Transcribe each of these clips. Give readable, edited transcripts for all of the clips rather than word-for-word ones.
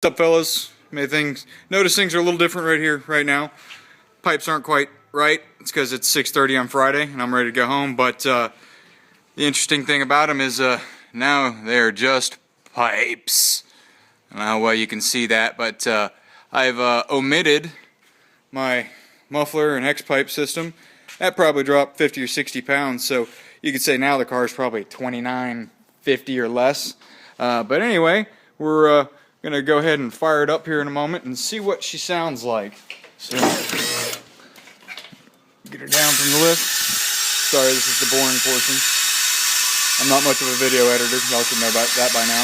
What's up, fellas? Notice things are a little different right here, right now. Pipes aren't quite right. It's because it's 6:30 on Friday and I'm ready to go home. But the interesting thing about them is now they're just pipes. I don't know how well you can see that, but I've omitted my muffler and hex pipe system. That probably dropped 50 or 60 pounds, so you could say now the car is probably 29.50 or less. But anyway, we're going to go ahead and fire it up here in a moment and see what she sounds like. So, get her down from the lift. Sorry, this is the boring portion. I'm not much of a video editor, y'all should know about that by now.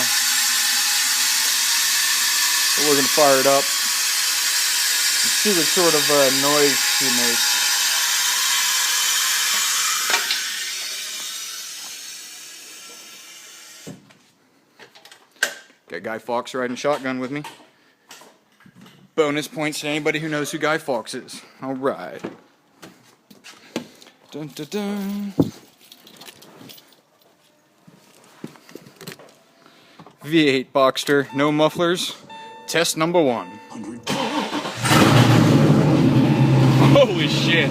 But we're going to fire it up and see what sort of noise she makes. Got Guy Fawkes riding shotgun with me. Bonus points to anybody who knows who Guy Fawkes is. Alright. Dun dun dun. V8 Boxster, no mufflers. Test number 1. Holy shit.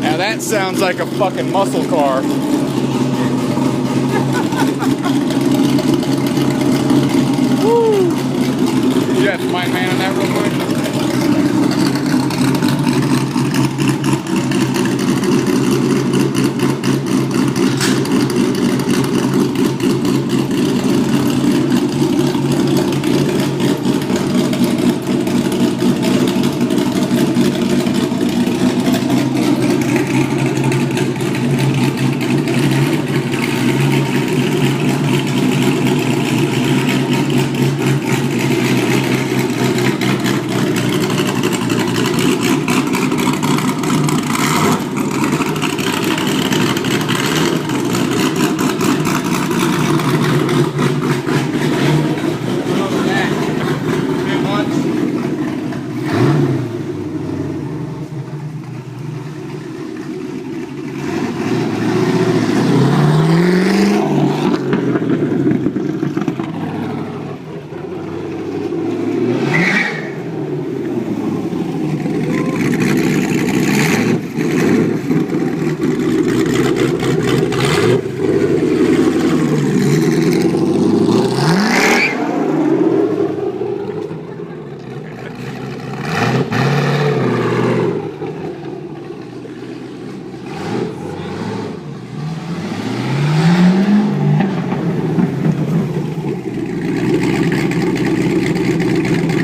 Now that sounds like a fucking muscle car. Woo! You have to mind man on that real quick.